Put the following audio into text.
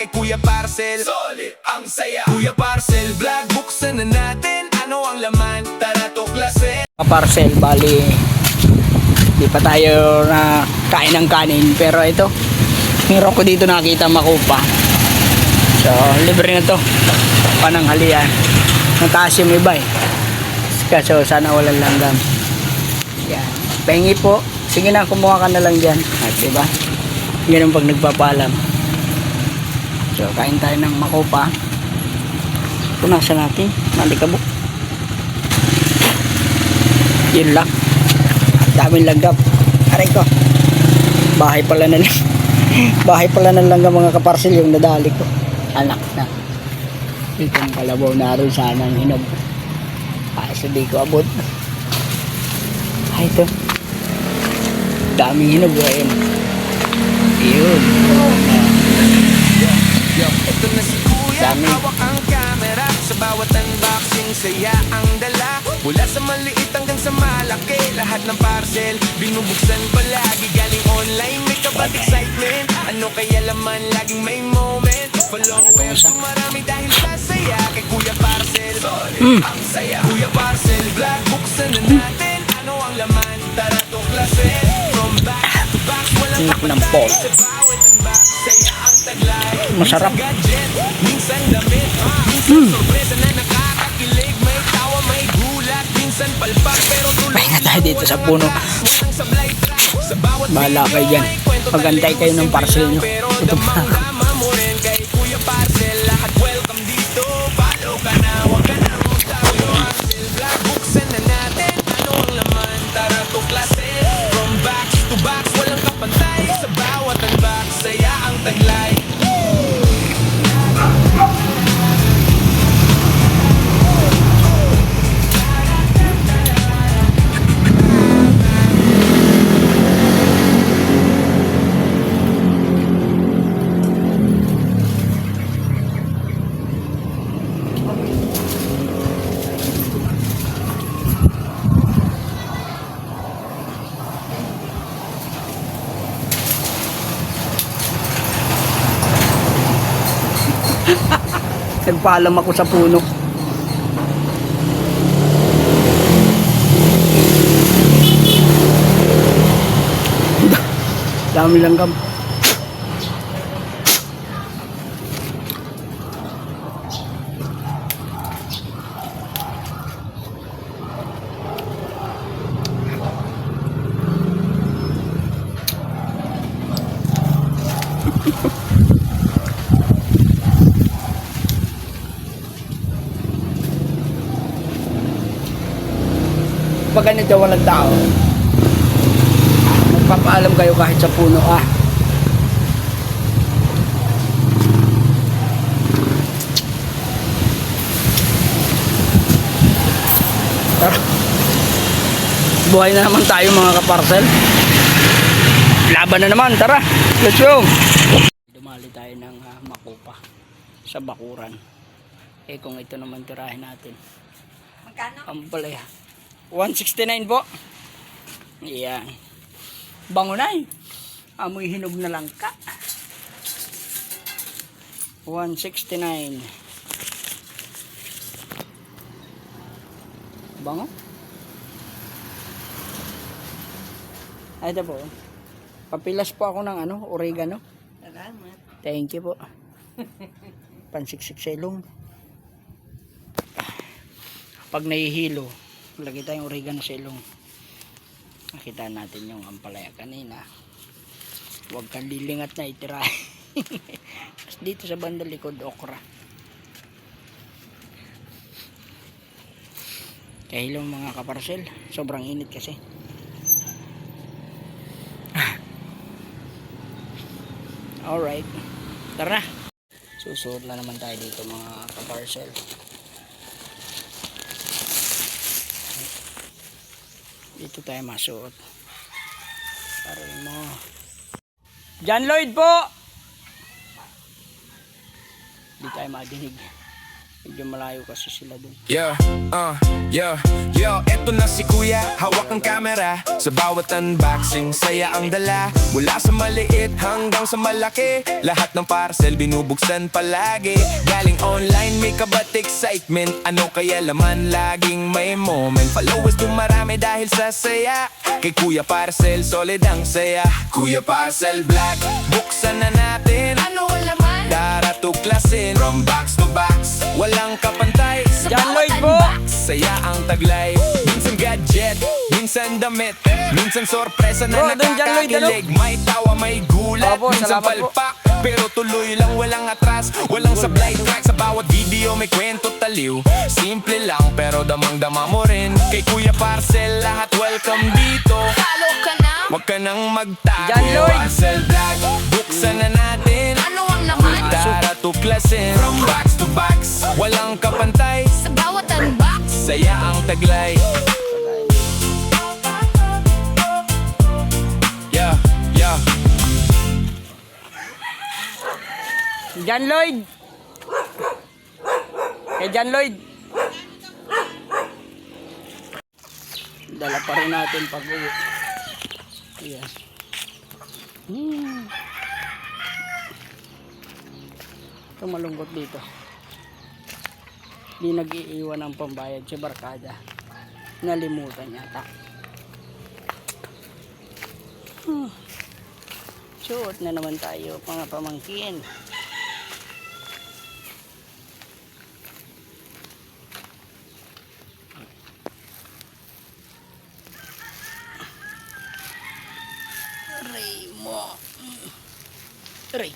kay Kuya Parcel. Solid ang saya. Kuya Parcel Vlog, buksan na natin. Ano ang laman? Tara tuklasin. Parcel, bali di pa tayo na kain ng kanin, pero ito meron ko dito nakita makupa, so libre na to pananghalian. Nataas yung iba eh, kaso sana walang langgam. Yan, pengi po, sige na kumuha ka na lang dyan at diba yun ang pag nagpapalam. So kain tayo ng makupa. Punasan natin malikabok, yun lang. Daming langgam. Aray ko, bahay pala na lang bahay pala ng langgam mga kaparcel yung nadali ko. Anak na itong kalabaw naroon sana ang hinog, kaso di ko abot. Ay ito, daming hinog ayun. Yun, Ito na si Kuya, dami. hawak ang camera. Sa bawat unboxing, saya ang dala. Mula sa maliit hanggang sa malaki, lahat ng parcel binubuksan palagi. Galing online, may kabat excitement. Ano kaya laman, laging may moment. Followers, marami dahil sa saya. Kay Kuya Parcel, solid ang saya. Kuya Parcel Vlog, buksan na natin. Ano ang laman, tara tuklasin. From back to back, walang Sarap ng kapatay. ball. Sa bawat unbox, saya ang taglay. Masarap. Gadget, minsan damit, minsan sorpresa na nakakakilig. May tawa, may gulat, minsan palpak, pero tuloy. Pahinga tayo dito sa puno. Walang sablay track. Sa bawat Bahala kayo dyan, magantay kayo ng parcel nyo. pero Ito pa. damang-dama mo rin kay Kuya Parcel. Lahat welcome dito, follow ka na, wag ka na magtago. Parcel Vlog, buksan na natin. Ano ang laman, tara tuklasin. From box to box, walang kapantay. Sa bawat unbox, saya ang taglay. Nagpaalam ako sa puno. Dami langgam. Pag ganito walang tao, magpapaalam kayo kahit sa puno ah. Tara, buhay na naman tayo mga kaparcel. Laban na naman, tara, let's go. Dumali tayo ng makupa sa bakuran. Eh kung ito naman tirahin natin, magkano? Ang palaya 169 po. Yan. Bango na eh. Amoy hinog na lang ka. 169. Bango. Ay, ito po. Papilas po ako ng oregano. Salamat. Thank you po. Pansiksik sa ilong. Pag nahihilo, lagay tayong oregano sa ilong. Nakita natin yung ampalaya kanina. Huwag kang lilingat na itira. Dito sa banda likod, okra. Kahilong mga kaparcel, sobrang init kasi. Alright, tara na. Susunod na naman tayo dito mga kaparcel. Dito tayo masuot. Parin mo. John Lloyd po! Hindi tayo madinig. Medyo malayo kasi sila dun. Yeah, yo, eto na si kuya, hawak ang camera. Sa bawat unboxing, saya ang dala. Mula sa maliit hanggang sa malaki, lahat ng parcel binubuksan palagi. Galing online, may kabat excitement. Ano kaya laman, laging may moment. Followers dumarami dahil sa saya. Kay Kuya Parcel, solid ang saya. Kuya Parcel Black, buksan na natin. Ano ang laman? Tara tuklasin, from box to box, walang kapantay. Sa John bawat Lloyd po. unbox, Saya ang taglay, minsan gadget, minsan damit, minsan sorpresa na Bro, dun, John Lloyd, nakakakilig. May tawa, may gulat, Opo, minsan salamat po. palpak, pero tuloy lang, walang atras, walang sablay track. Sa bawat video may kwento taliw, simple lang pero damang-dama mo rin. Kay Kuya Parcel, lahat welcome dito. follow ka na? Huwag ka nang magtago. John Lloyd. Parcel Vlog, buksan na natin. Ano ang laman? Tara tuklasin, from box to box, walang kapantay. Sa bawat unbox, Saya ang taglay. Yeah. John Lloyd! Kay John Lloyd! Dala pa rin natin pag uwi. Ayan. Ito malungkot dito. Di nag-iiwan ng pambayad si Barkada. Nalimutan yata. Suot na naman tayo mga pamangkin. Aray mo. Aray.